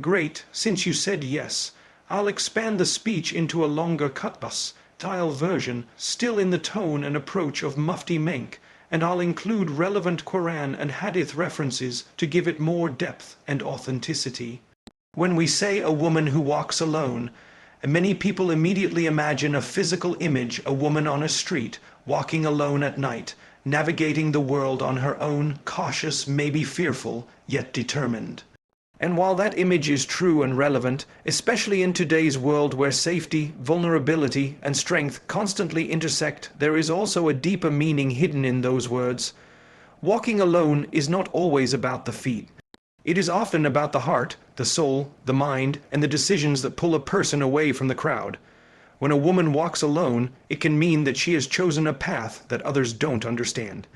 Great, since you said yes, I'll expand the speech into a longer cut-bus-style version, still in the tone and approach of Mufti Menk, and I'll include relevant Quran and Hadith references to give it more depth and authenticity. When we say a woman who walks alone, many people immediately imagine a physical image, a woman on a street, walking alone at night, navigating the world on her own, cautious, maybe fearful, yet determined. And while that image is true and relevant, especially in today's world where safety, vulnerability, and strength constantly intersect, there is also a deeper meaning hidden in those words. Walking alone is not always about the feet. It is often about the heart, the soul, the mind, and the decisions that pull a person away from the crowd. When a woman walks alone, it can mean that she has chosen a path that others don't understand.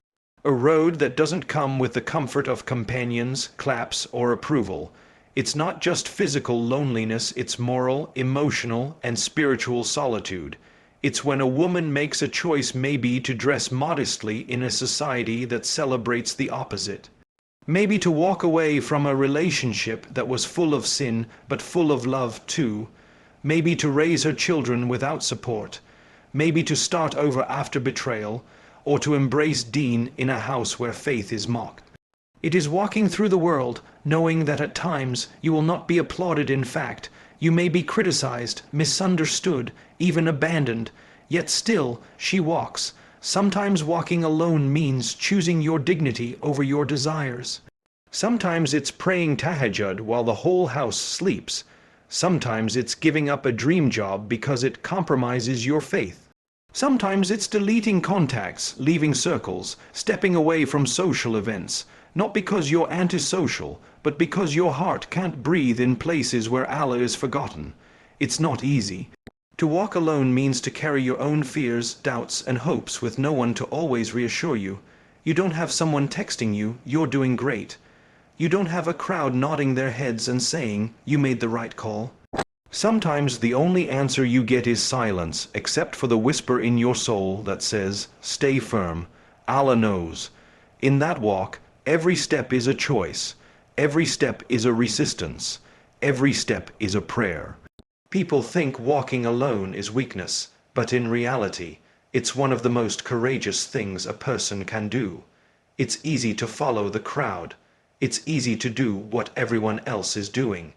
A road that doesn't come with the comfort of companions, claps, or approval. It's not just physical loneliness, it's moral, emotional, and spiritual solitude. It's when a woman makes a choice maybe to dress modestly in a society that celebrates the opposite. Maybe to walk away from a relationship that was full of sin, but full of love too. Maybe to raise her children without support. Maybe to start over after betrayal, or to embrace deen in a house where faith is mocked. It is walking through the world, knowing that at times you will not be applauded in fact, you may be criticized, misunderstood, even abandoned, yet still she walks. Sometimes walking alone means choosing your dignity over your desires. Sometimes it's praying tahajjud while the whole house sleeps. Sometimes it's giving up a dream job because it compromises your faith. Sometimes it's deleting contacts, leaving circles, stepping away from social events, not because you're antisocial, but because your heart can't breathe in places where Allah is forgotten. It's not easy. To walk alone means to carry your own fears, doubts, and hopes with no one to always reassure you. You don't have someone texting you, "You're doing great." You don't have a crowd nodding their heads and saying, "You made the right call." Sometimes the only answer you get is silence, except for the whisper in your soul that says, "Stay firm. Allah knows." In that walk, every step is a choice. Every step is a resistance. Every step is a prayer. People think walking alone is weakness, but in reality, it's one of the most courageous things a person can do. It's easy to follow the crowd. It's easy to do what everyone else is doing.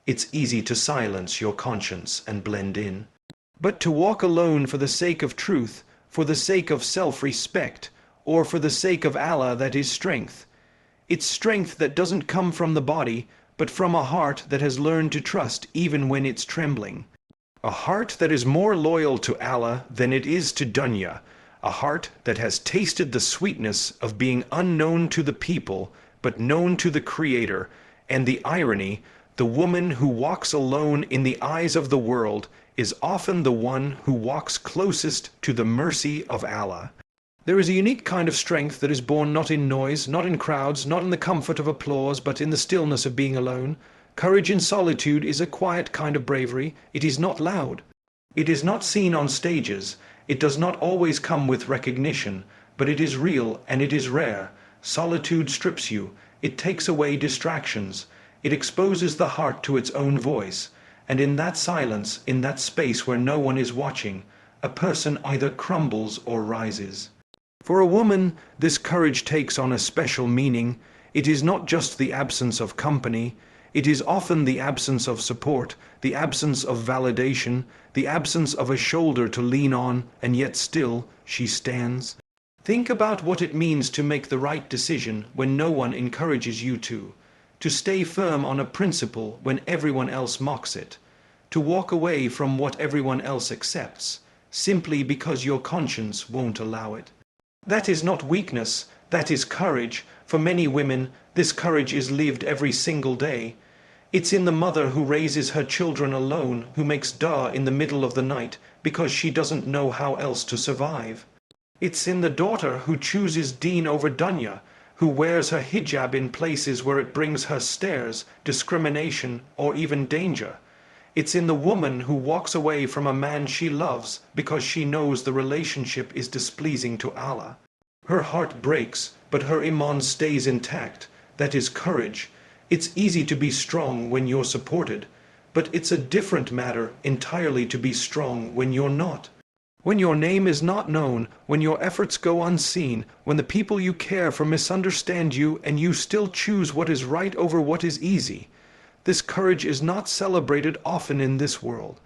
It's easy to silence your conscience and blend in. But to walk alone for the sake of truth, for the sake of self-respect, or for the sake of Allah, that is strength. It's strength that doesn't come from the body, but from a heart that has learned to trust even when it's trembling. A heart that is more loyal to Allah than it is to dunya. A heart that has tasted the sweetness of being unknown to the people, but known to the Creator, and the irony, the woman who walks alone in the eyes of the world is often the one who walks closest to the mercy of Allah. There is a unique kind of strength that is born not in noise, not in crowds, not in the comfort of applause, but in the stillness of being alone. Courage in solitude is a quiet kind of bravery. It is not loud. It is not seen on stages. It does not always come with recognition, but it is real and it is rare. Solitude strips you. It takes away distractions. It exposes the heart to its own voice, and in that silence, in that space where no one is watching, a person either crumbles or rises. For a woman, this courage takes on a special meaning. It is not just the absence of company. It is often the absence of support, the absence of validation, the absence of a shoulder to lean on, and yet still she stands. Think about what it means to make the right decision when no one encourages you to stay firm on a principle when everyone else mocks it, to walk away from what everyone else accepts, simply because your conscience won't allow it. That is not weakness, that is courage. For many women, this courage is lived every single day. It's in the mother who raises her children alone, who makes dua in the middle of the night because she doesn't know how else to survive. It's in the daughter who chooses DeenOverDunya, who wears her hijab in places where it brings her stares, discrimination, or even danger. It's in the woman who walks away from a man she loves because she knows the relationship is displeasing to Allah. Her heart breaks, but her iman stays intact. That is courage. It's easy to be strong when you're supported, but it's a different matter entirely to be strong when you're not. When your name is not known, when your efforts go unseen, when the people you care for misunderstand you and you still choose what is right over what is easy. This courage is not celebrated often in this world,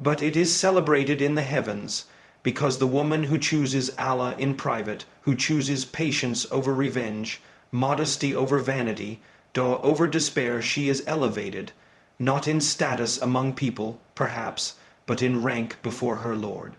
but it is celebrated in the heavens, because the woman who chooses Allah in private, who chooses patience over revenge, modesty over vanity, dua over despair, she is elevated, not in status among people, perhaps, but in rank before her Lord.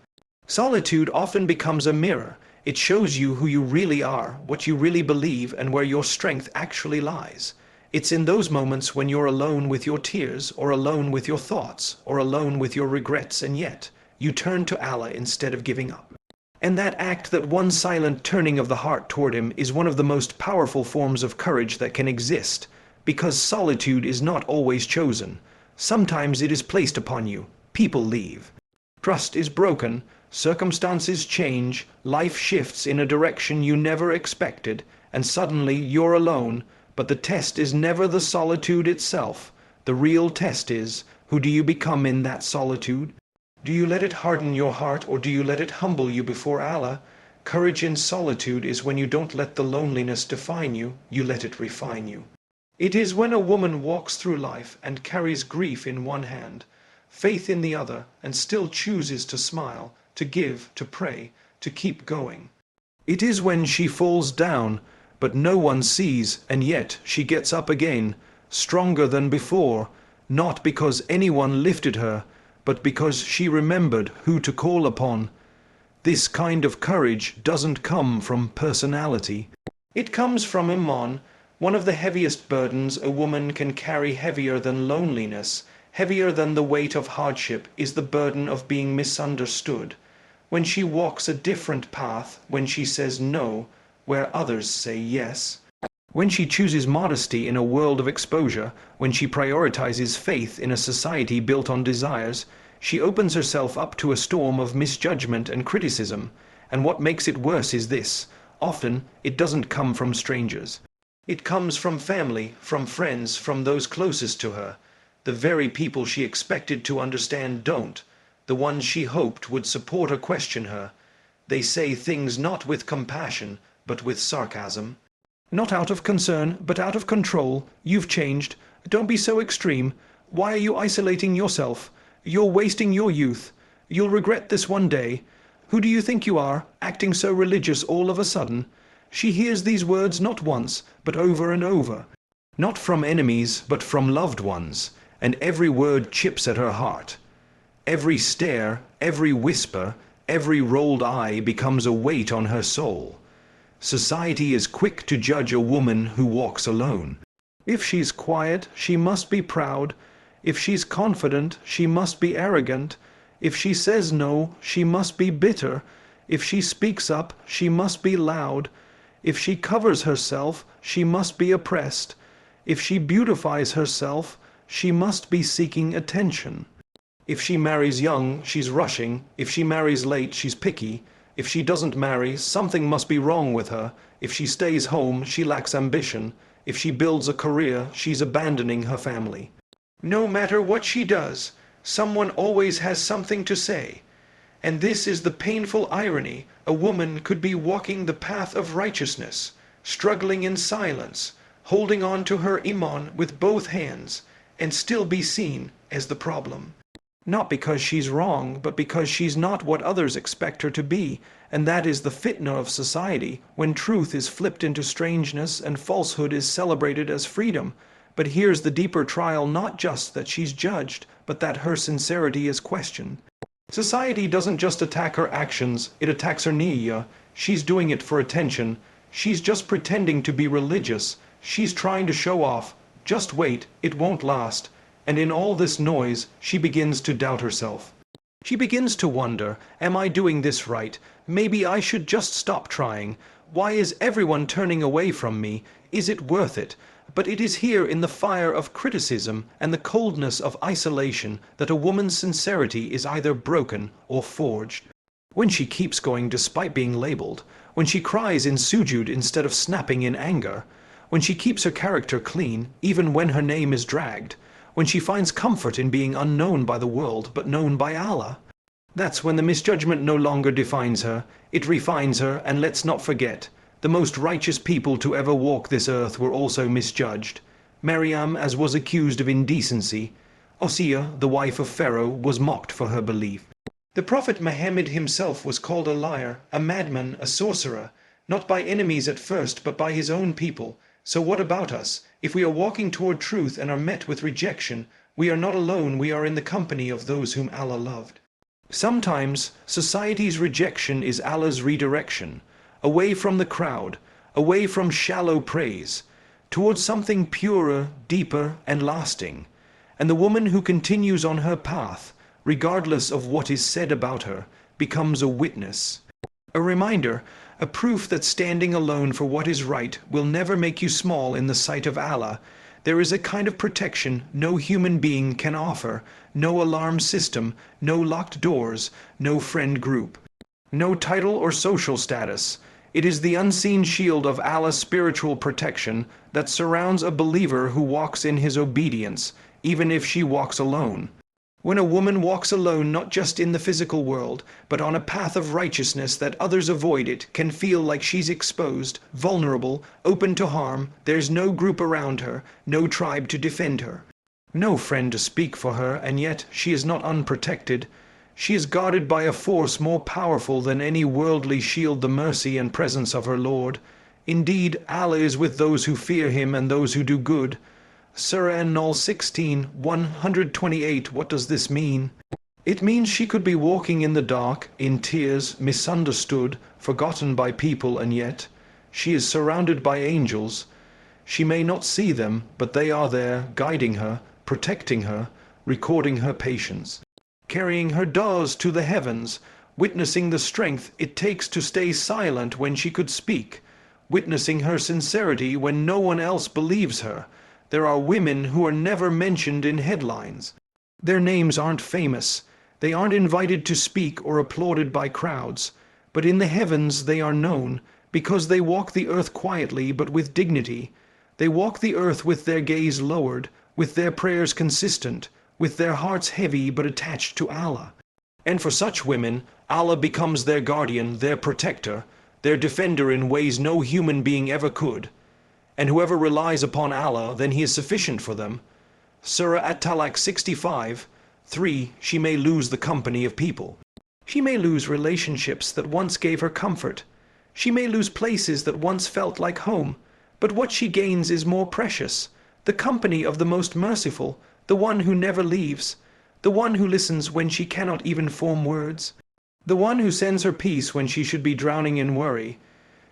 Solitude often becomes a mirror. It shows you who you really are, what you really believe, and where your strength actually lies. It's in those moments when you're alone with your tears, or alone with your thoughts, or alone with your regrets, and yet you turn to Allah instead of giving up. And that act, that one silent turning of the heart toward Him, is one of the most powerful forms of courage that can exist, because solitude is not always chosen. Sometimes it is placed upon you. People leave. Trust is broken. Circumstances change, life shifts in a direction you never expected, and suddenly you're alone, but the test is never the solitude itself. The real test is, who do you become in that solitude? Do you let it harden your heart, or do you let it humble you before Allah? Courage in solitude is when you don't let the loneliness define you, you let it refine you. It is when a woman walks through life and carries grief in one hand, faith in the other, and still chooses to smile, to give, to pray, to keep going. It is when she falls down, but no one sees, and yet she gets up again, stronger than before, not because anyone lifted her, but because she remembered who to call upon. This kind of courage doesn't come from personality. It comes from Iman. One of the heaviest burdens a woman can carry, heavier than loneliness, heavier than the weight of hardship, is the burden of being misunderstood. When she walks a different path, when she says no, where others say yes. When she chooses modesty in a world of exposure, when she prioritizes faith in a society built on desires, she opens herself up to a storm of misjudgment and criticism. And what makes it worse is this: often it doesn't come from strangers. It comes from family, from friends, from those closest to her. The very people she expected to understand don't. The ones she hoped would support or question her. They say things not with compassion, but with sarcasm. Not out of concern, but out of control. You've changed. Don't be so extreme. Why are you isolating yourself? You're wasting your youth. You'll regret this one day. Who do you think you are, acting so religious all of a sudden? She hears these words not once, but over and over. Not from enemies, but from loved ones. And every word chips at her heart. Every stare, every whisper, every rolled eye becomes a weight on her soul. Society is quick to judge a woman who walks alone. If she's quiet, she must be proud. If she's confident, she must be arrogant. If she says no, she must be bitter. If she speaks up, she must be loud. If she covers herself, she must be oppressed. If she beautifies herself, she must be seeking attention. If she marries young, she's rushing. If she marries late, she's picky. If she doesn't marry, something must be wrong with her. If she stays home, she lacks ambition. If she builds a career, she's abandoning her family. No matter what she does, someone always has something to say. And this is the painful irony. A woman could be walking the path of righteousness, struggling in silence, holding on to her iman with both hands, and still be seen as the problem. Not because she's wrong, but because she's not what others expect her to be, and that is the fitna of society, when truth is flipped into strangeness and falsehood is celebrated as freedom. But here's the deeper trial: not just that she's judged, but that her sincerity is questioned. Society doesn't just attack her actions, it attacks her niyyah. She's doing it for attention. She's just pretending to be religious. She's trying to show off. Just wait, it won't last. And in all this noise, she begins to doubt herself. She begins to wonder, am I doing this right? Maybe I should just stop trying. Why is everyone turning away from me? Is it worth it? But it is here in the fire of criticism and the coldness of isolation that a woman's sincerity is either broken or forged. When she keeps going despite being labeled, when she cries in sujud instead of snapping in anger, when she keeps her character clean, even when her name is dragged, when she finds comfort in being unknown by the world but known by Allah. That's when the misjudgment no longer defines her, it refines her. And let's not forget, the most righteous people to ever walk this earth were also misjudged. Maryam, as was accused of indecency. Osea, the wife of Pharaoh, was mocked for her belief. The Prophet Muhammad himself was called a liar, a madman, a sorcerer, not by enemies at first, but by his own people. So what about us? If we are walking toward truth and are met with rejection, we are not alone, we are in the company of those whom Allah loved. Sometimes society's rejection is Allah's redirection, away from the crowd, away from shallow praise, towards something purer, deeper, and lasting. And the woman who continues on her path, regardless of what is said about her, becomes a witness, a reminder, a proof that standing alone for what is right will never make you small in the sight of Allah. There is a kind of protection no human being can offer, no alarm system, no locked doors, no friend group, no title or social status. It is the unseen shield of Allah's spiritual protection that surrounds a believer who walks in his obedience, even if she walks alone. When a woman walks alone, not just in the physical world, but on a path of righteousness that others avoid it, can feel like she's exposed, vulnerable, open to harm. There's no group around her, no tribe to defend her, no friend to speak for her, and yet she is not unprotected. She is guarded by a force more powerful than any worldly shield, the mercy and presence of her Lord. Indeed, Allah is with those who fear Him and those who do good. Surah An-Nahl 16:128. What does this mean? It means she could be walking in the dark, in tears, misunderstood, forgotten by people, and yet she is surrounded by angels. She may not see them, but they are there, guiding her, protecting her, recording her patience, carrying her doors to the heavens, witnessing the strength it takes to stay silent when she could speak, witnessing her sincerity when no one else believes her. There are women who are never mentioned in headlines. Their names aren't famous. They aren't invited to speak or applauded by crowds. But in the heavens they are known, because they walk the earth quietly but with dignity. They walk the earth with their gaze lowered, with their prayers consistent, with their hearts heavy but attached to Allah. And for such women, Allah becomes their guardian, their protector, their defender in ways no human being ever could. And whoever relies upon Allah, then He is sufficient for them. Surah At-Talaq 65:3. She may lose the company of people. She may lose relationships that once gave her comfort. She may lose places that once felt like home. But what she gains is more precious. The company of the most merciful, the one who never leaves, the one who listens when she cannot even form words, the one who sends her peace when she should be drowning in worry.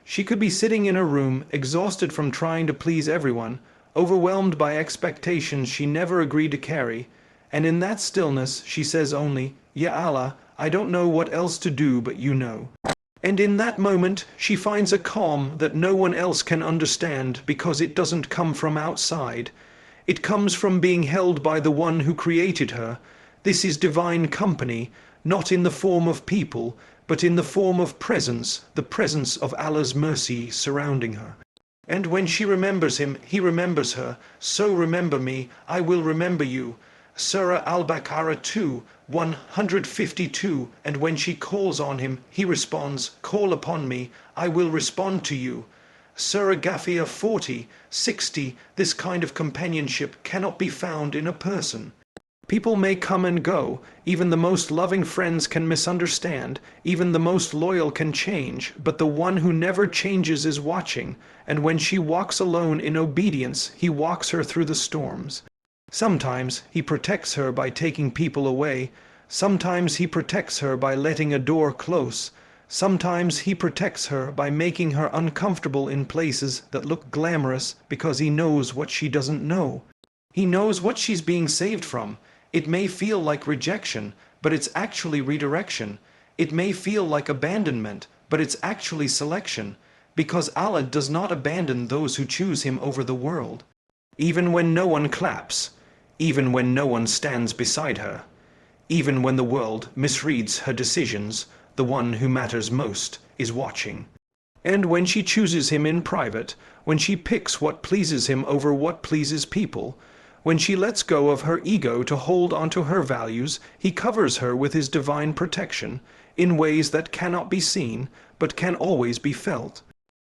She could be sitting in her room, exhausted from trying to please everyone, overwhelmed by expectations she never agreed to carry, and in that stillness she says only, "Ya Allah, I don't know what else to do, but you know." And in that moment she finds a calm that no one else can understand, because it doesn't come from outside. It comes from being held by the one who created her. This is divine company, not in the form of people, but in the form of presence, the presence of Allah's mercy surrounding her. And when she remembers Him, He remembers her. So remember me, I will remember you. Surah Al-Baqarah 2:152. And when she calls on Him, He responds, "Call upon me, I will respond to you." Surah Ghafir 40:60. This kind of companionship cannot be found in a person. People may come and go, even the most loving friends can misunderstand, even the most loyal can change, but the one who never changes is watching, and when she walks alone in obedience, He walks her through the storms. Sometimes He protects her by taking people away, sometimes He protects her by letting a door close, sometimes He protects her by making her uncomfortable in places that look glamorous, because He knows what she doesn't know. He knows what she's being saved from. It may feel like rejection, but it's actually redirection. It may feel like abandonment, but it's actually selection, because Allah does not abandon those who choose Him over the world. Even when no one claps, even when no one stands beside her, even when the world misreads her decisions, the one who matters most is watching. And when she chooses him in private, when she picks what pleases him over what pleases people, when she lets go of her ego to hold onto her values, he covers her with his divine protection in ways that cannot be seen, but can always be felt.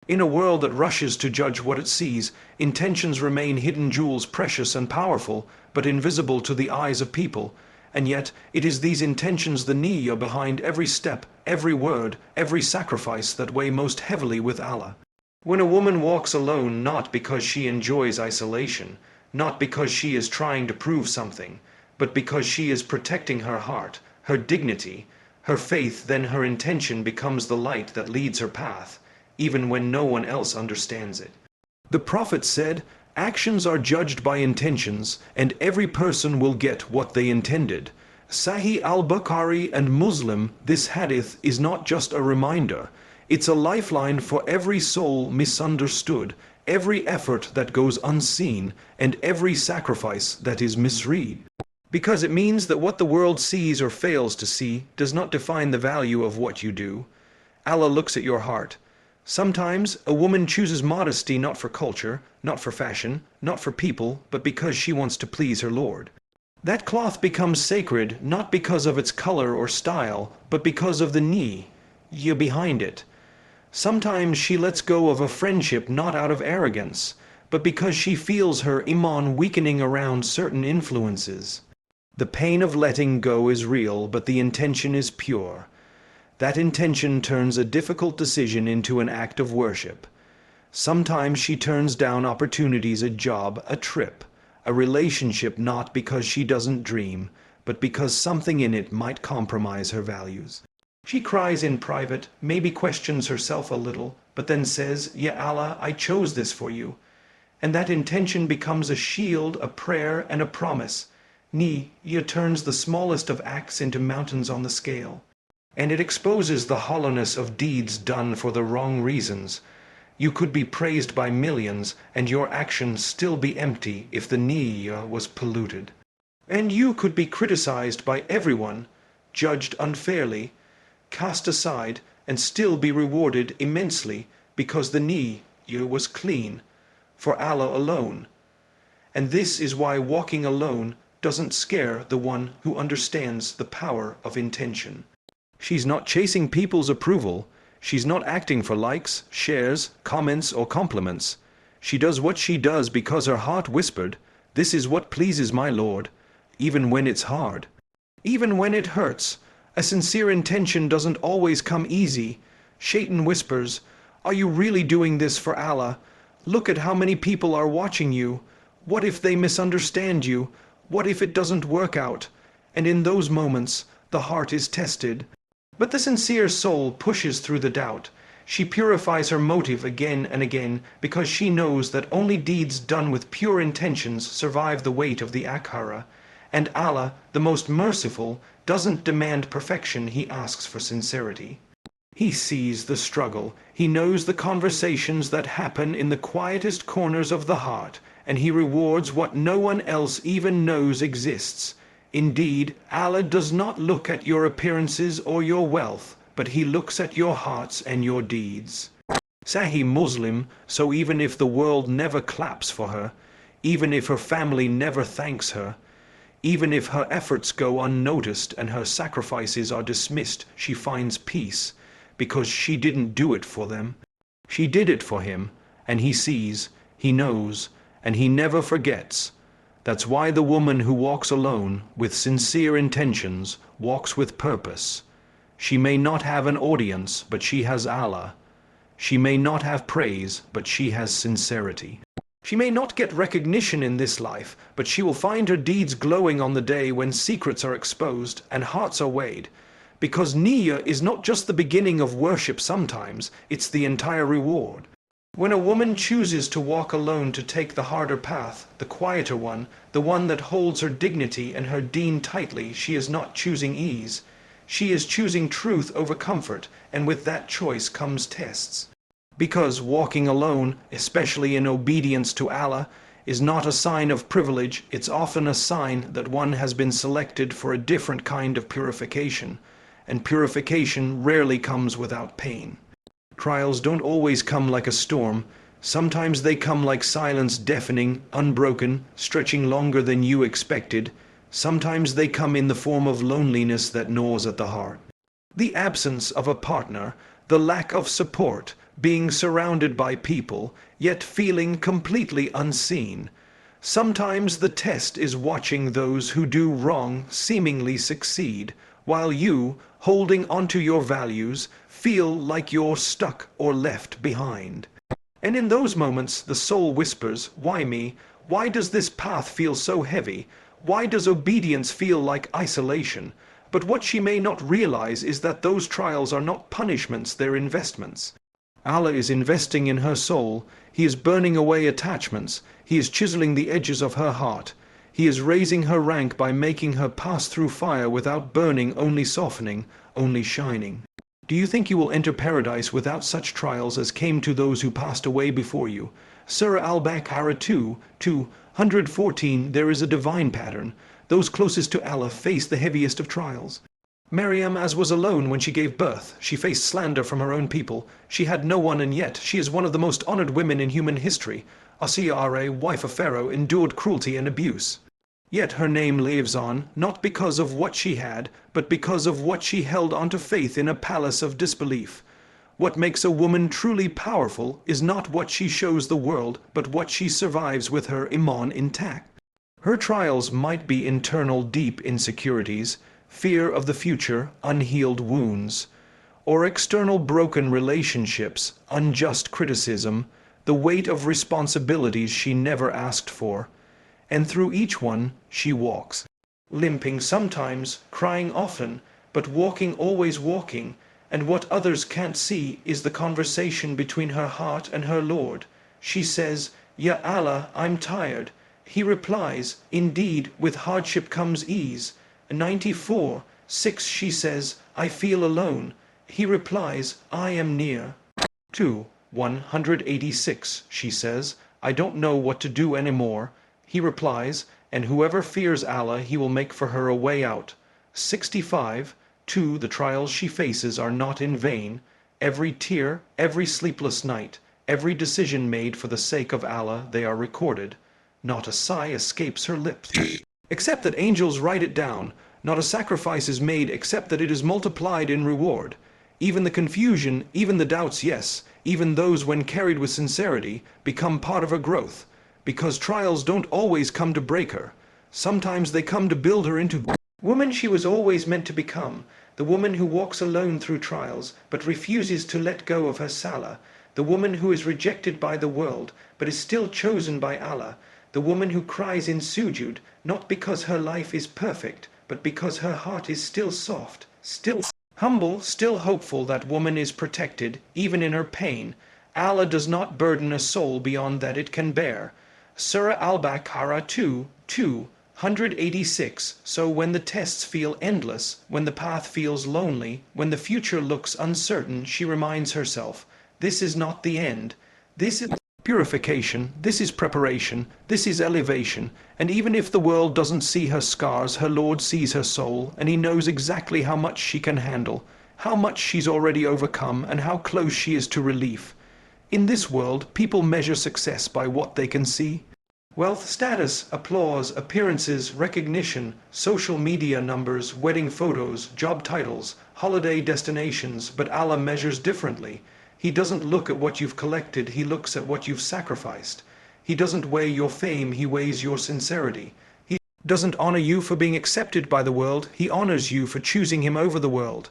In a world that rushes to judge what it sees, intentions remain hidden jewels, precious and powerful, but invisible to the eyes of people. And yet, it is these intentions, the niyyah behind every step, every word, every sacrifice that weigh most heavily with Allah. When a woman walks alone, not because she enjoys isolation, not because she is trying to prove something, but because she is protecting her heart, her dignity, her faith, then her intention becomes the light that leads her path, even when no one else understands it. The Prophet said, "Actions are judged by intentions, and every person will get what they intended." Sahih al-Bukhari and Muslim, this hadith is not just a reminder, it's a lifeline for every soul misunderstood, every effort that goes unseen, and every sacrifice that is misread. Because it means that what the world sees or fails to see does not define the value of what you do. Allah looks at your heart. Sometimes a woman chooses modesty not for culture, not for fashion, not for people, but because she wants to please her Lord. That cloth becomes sacred not because of its color or style, but because of the niyyah behind it. Sometimes she lets go of a friendship not out of arrogance, but because she feels her iman weakening around certain influences. The pain of letting go is real, but the intention is pure. That intention turns a difficult decision into an act of worship. Sometimes she turns down opportunities, a job, a trip, a relationship, not because she doesn't dream, but because something in it might compromise her values. She cries in private, maybe questions herself a little, but then says, "Ya Allah, I chose this for you." And that intention becomes a shield, a prayer, and a promise. Niyyah turns the smallest of acts into mountains on the scale. And it exposes the hollowness of deeds done for the wrong reasons. You could be praised by millions, and your actions still be empty if the niyyah was polluted. And you could be criticized by everyone, judged unfairly, cast aside, and still be rewarded immensely because the niyyah was clean, for Allah alone. And this is why walking alone doesn't scare the one who understands the power of intention. She's not chasing people's approval. She's not acting for likes, shares, comments, or compliments. She does what she does because her heart whispered, "This is what pleases my Lord," even when it's hard. Even when it hurts. A sincere intention doesn't always come easy. Shaitan whispers, "Are you really doing this for Allah? Look at how many people are watching you. What if they misunderstand you? What if it doesn't work out?" And in those moments, the heart is tested. But the sincere soul pushes through the doubt. She purifies her motive again and again because she knows that only deeds done with pure intentions survive the weight of the akhara. And Allah, the most merciful, doesn't demand perfection, He asks for sincerity. He sees the struggle, He knows the conversations that happen in the quietest corners of the heart, and He rewards what no one else even knows exists. Indeed, Allah does not look at your appearances or your wealth, but He looks at your hearts and your deeds. Sahih Muslim, so even if the world never claps for her, even if her family never thanks her, even if her efforts go unnoticed and her sacrifices are dismissed, she finds peace, because she didn't do it for them. She did it for Him, and He sees, He knows, and He never forgets. That's why the woman who walks alone, with sincere intentions, walks with purpose. She may not have an audience, but she has Allah. She may not have praise, but she has sincerity. She may not get recognition in this life, but she will find her deeds glowing on the day when secrets are exposed and hearts are weighed. Because niyyah is not just the beginning of worship sometimes, it's the entire reward. When a woman chooses to walk alone, to take the harder path, the quieter one, the one that holds her dignity and her deen tightly, she is not choosing ease. She is choosing truth over comfort, and with that choice comes tests. Because walking alone, especially in obedience to Allah, is not a sign of privilege, it's often a sign that one has been selected for a different kind of purification, and purification rarely comes without pain. Trials don't always come like a storm. Sometimes they come like silence, deafening, unbroken, stretching longer than you expected. Sometimes they come in the form of loneliness that gnaws at the heart. The absence of a partner, the lack of support, being surrounded by people, yet feeling completely unseen. Sometimes the test is watching those who do wrong seemingly succeed, while you, holding onto your values, feel like you're stuck or left behind. And in those moments the soul whispers, "Why me? Why does this path feel so heavy? Why does obedience feel like isolation?" But what she may not realize is that those trials are not punishments, they're investments. Allah is investing in her soul. He is burning away attachments. He is chiseling the edges of her heart. He is raising her rank by making her pass through fire without burning, only softening, only shining. Do you think you will enter paradise without such trials as came to those who passed away before you? Surah Al-Baqarah 2:114. There is a divine pattern. Those closest to Allah face the heaviest of trials. Maryam, as was alone when she gave birth, she faced slander from her own people. She had no one, and yet she is one of the most honored women in human history. Asiya, wife of Pharaoh, endured cruelty and abuse. Yet her name lives on, not because of what she had, but because of what she held onto faith in a palace of disbelief. What makes a woman truly powerful is not what she shows the world, but what she survives with her iman intact. Her trials might be internal deep insecurities, fear of the future, unhealed wounds, or external broken relationships, unjust criticism, the weight of responsibilities she never asked for. And through each one she walks, limping sometimes, crying often, but walking, always walking. And what others can't see is the conversation between her heart and her Lord. She says, "Ya Allah, I'm tired." He replies, "Indeed, with hardship comes ease." 94:6 she says, "I feel alone." He replies, "I am near." 186 she says, "I don't know what to do anymore." He replies, "And whoever fears Allah, He will make for her a way out." 65:2 The trials she faces are not in vain. Every tear, every sleepless night, every decision made for the sake of Allah, they are recorded. Not a sigh escapes her lips, except that angels write it down. Not a sacrifice is made except that it is multiplied in reward. Even the confusion, even the doubts, yes, even those when carried with sincerity, become part of her growth. Because trials don't always come to break her. Sometimes they come to build her into the woman she was always meant to become. The woman who walks alone through trials, but refuses to let go of her salah. The woman who is rejected by the world, but is still chosen by Allah. The woman who cries in sujud, not because her life is perfect, but because her heart is still soft, still humble, still hopeful. That woman is protected, even in her pain. Allah does not burden a soul beyond that it can bear. Surah Al-Baqarah 2:186. So when the tests feel endless, when the path feels lonely, when the future looks uncertain, she reminds herself, this is not the end. This is purification, this is preparation, this is elevation. And even if the world doesn't see her scars, her Lord sees her soul, and He knows exactly how much she can handle, how much she's already overcome, and how close she is to relief. In this world, people measure success by what they can see. Wealth, status, applause, appearances, recognition, social media numbers, wedding photos, job titles, holiday destinations. But Allah measures differently. He doesn't look at what you've collected, He looks at what you've sacrificed. He doesn't weigh your fame, He weighs your sincerity. He doesn't honor you for being accepted by the world, He honors you for choosing Him over the world.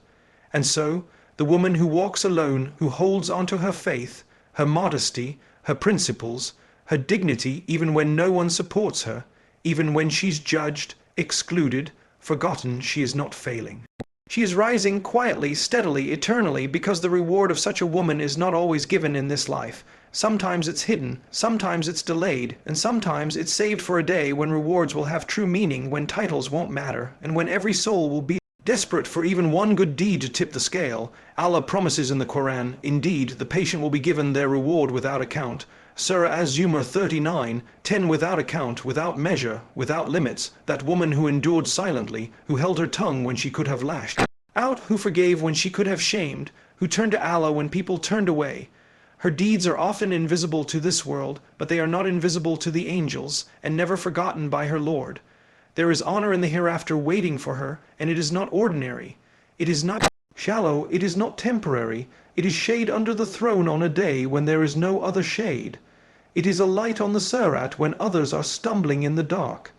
And so, the woman who walks alone, who holds onto her faith, her modesty, her principles, her dignity, even when no one supports her, even when she's judged, excluded, forgotten, she is not failing. She is rising quietly, steadily, eternally, because the reward of such a woman is not always given in this life. Sometimes it's hidden, sometimes it's delayed, and sometimes it's saved for a day when rewards will have true meaning, when titles won't matter, and when every soul will be desperate for even one good deed to tip the scale. Allah promises in the Quran, indeed, the patient will be given their reward without account. Surah Az-Zumar 39:10 Without account, without measure, without limits, that woman who endured silently, who held her tongue when she could have lashed out, who forgave when she could have shamed, who turned to Allah when people turned away. Her deeds are often invisible to this world, but they are not invisible to the angels, and never forgotten by her Lord. There is honor in the hereafter waiting for her, and it is not ordinary. It is not shallow, it is not temporary. It is shade under the throne on a day when there is no other shade. It is a light on the Sirat when others are stumbling in the dark.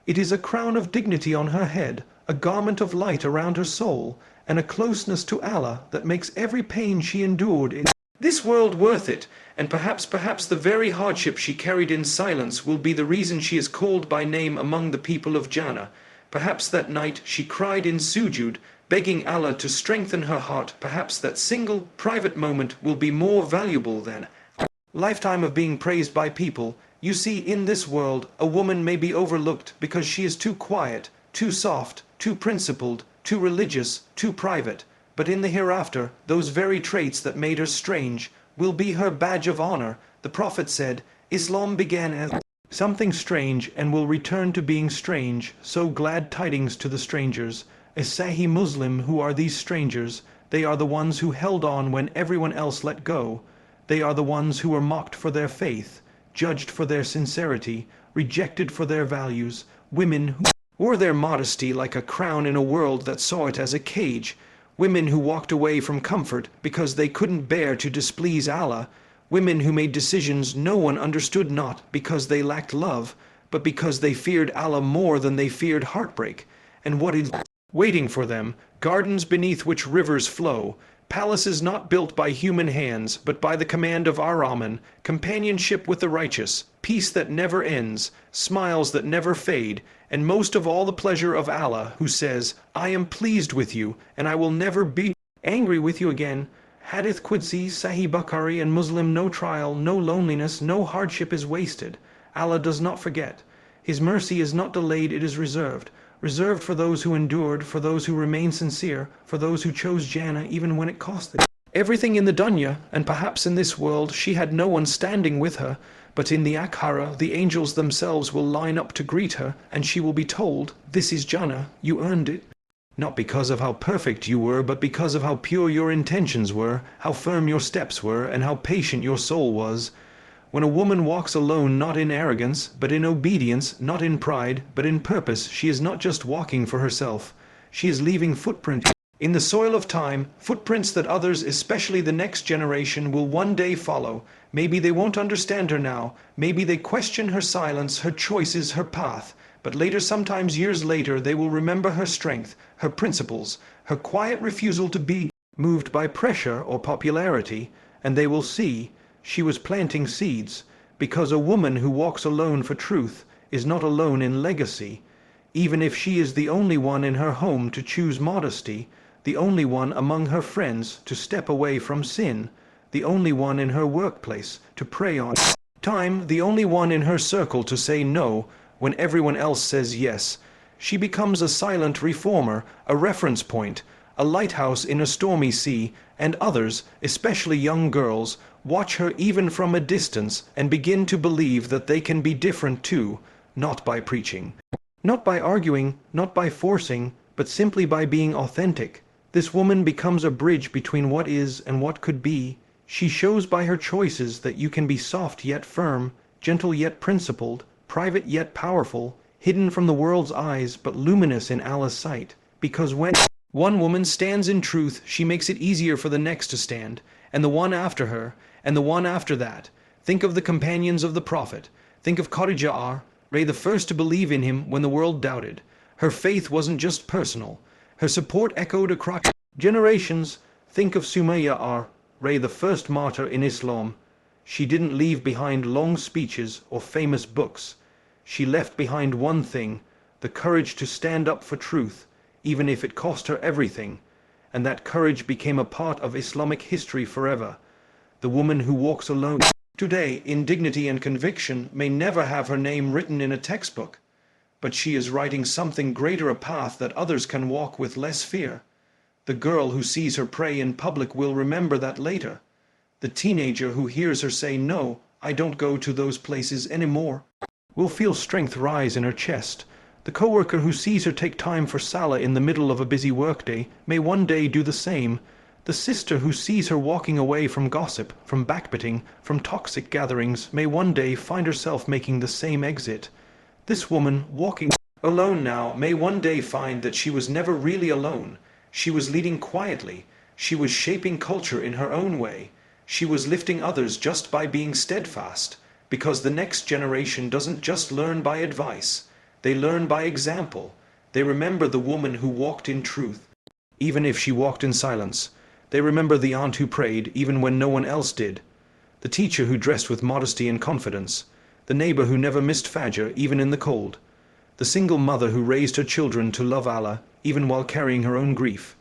It is a crown of dignity on her head, a garment of light around her soul, and a closeness to Allah that makes every pain she endured in this world worth it, and perhaps the very hardship she carried in silence will be the reason she is called by name among the people of Jannah. Perhaps that night she cried in sujud, begging Allah to strengthen her heart. Perhaps that single, private moment will be more valuable than a lifetime of being praised by people. You see, in this world, a woman may be overlooked because she is too quiet, too soft, too principled, too religious, too private. But in the hereafter, those very traits that made her strange will be her badge of honor. The Prophet said, Islam began as something strange and will return to being strange, so glad tidings to the strangers. A Sahih Muslim, who are these strangers? They are the ones who held on when everyone else let go. They are the ones who were mocked for their faith, judged for their sincerity, rejected for their values, women who wore their modesty like a crown in a world that saw it as a cage, women who walked away from comfort because they couldn't bear to displease Allah, women who made decisions no one understood not because they lacked love, but because they feared Allah more than they feared heartbreak. And what is waiting for them? Gardens beneath which rivers flow, palaces not built by human hands, but by the command of Ar-Rahman, companionship with the righteous, peace that never ends, smiles that never fade, and most of all the pleasure of Allah, who says, I am pleased with you, and I will never be angry with you again. Hadith Qudsi, Sahih Bukhari, and Muslim, no trial, no loneliness, no hardship is wasted. Allah does not forget. His mercy is not delayed, it is reserved. Reserved for those who endured, for those who remained sincere, for those who chose Jannah even when it cost them everything in the dunya, and perhaps in this world she had no one standing with her, but in the Akhara the angels themselves will line up to greet her, and she will be told, this is Jannah, you earned it. Not because of how perfect you were, but because of how pure your intentions were, how firm your steps were, and how patient your soul was. When a woman walks alone, not in arrogance, but in obedience, not in pride, but in purpose, she is not just walking for herself. She is leaving footprints in the soil of time, footprints that others, especially the next generation, will one day follow. Maybe they won't understand her now, maybe they question her silence, her choices, her path, but later, sometimes years later, they will remember her strength, her principles, her quiet refusal to be moved by pressure or popularity, and they will see she was planting seeds, because a woman who walks alone for truth is not alone in legacy. Even if she is the only one in her home to choose modesty, the only one among her friends to step away from sin, the only one in her workplace to pray on time, the only one in her circle to say no when everyone else says yes, she becomes a silent reformer, a reference point, a lighthouse in a stormy sea, and others, especially young girls, watch her even from a distance and begin to believe that they can be different too, not by preaching, not by arguing, not by forcing, but simply by being authentic. This woman becomes a bridge between what is and what could be. She shows by her choices that you can be soft yet firm, gentle yet principled, private yet powerful, hidden from the world's eyes but luminous in Allah's sight. Because when one woman stands in truth, she makes it easier for the next to stand, and the one after her, and the one after that. Think of the companions of the Prophet. Think of Khadija, the first to believe in him when the world doubted. Her faith wasn't just personal. Her support echoed across generations. Think of Sumayya, the first martyr in Islam. She didn't leave behind long speeches or famous books. She left behind one thing, the courage to stand up for truth, even if it cost her everything. And that courage became a part of Islamic history forever. The woman who walks alone today in dignity and conviction may never have her name written in a textbook, but she is writing something greater, a path that others can walk with less fear. The girl who sees her pray in public will remember that later. The teenager who hears her say, no, I don't go to those places anymore, will feel strength rise in her chest. The coworker who sees her take time for salah in the middle of a busy workday may one day do the same. The sister who sees her walking away from gossip, from backbiting, from toxic gatherings may one day find herself making the same exit. This woman, walking alone now, may one day find that she was never really alone. She was leading quietly. She was shaping culture in her own way. She was lifting others just by being steadfast, because the next generation doesn't just learn by advice. They learn by example. They remember the woman who walked in truth, even if she walked in silence. They remember the aunt who prayed, even when no one else did. The teacher who dressed with modesty and confidence. The neighbor who never missed Fajr, even in the cold. The single mother who raised her children to love Allah, even while carrying her own grief.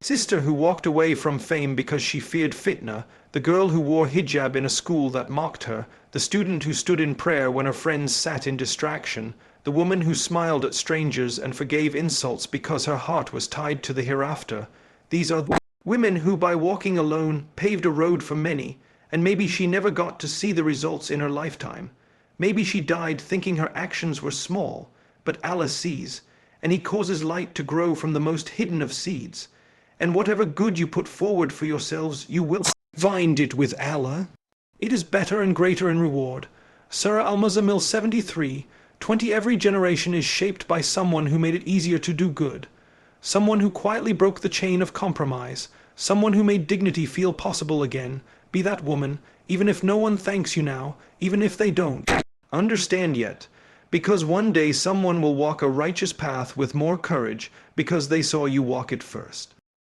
Sister who walked away from fame because she feared fitna. The girl who wore hijab in a school that mocked her. The student who stood in prayer when her friends sat in distraction. The woman who smiled at strangers and forgave insults because her heart was tied to the hereafter. These are women who, by walking alone, paved a road for many, and maybe she never got to see the results in her lifetime. Maybe she died thinking her actions were small, but Allah sees, and He causes light to grow from the most hidden of seeds. And whatever good you put forward for yourselves, you will find it with Allah. It is better and greater in reward. Surah Al-Muzammil 73:20. Every generation is shaped by someone who made it easier to do good. Someone who quietly broke the chain of compromise. Someone who made dignity feel possible again. Be that woman, even if no one thanks you now, even if they don't understand yet. Because one day someone will walk a righteous path with more courage because they saw you walk it first.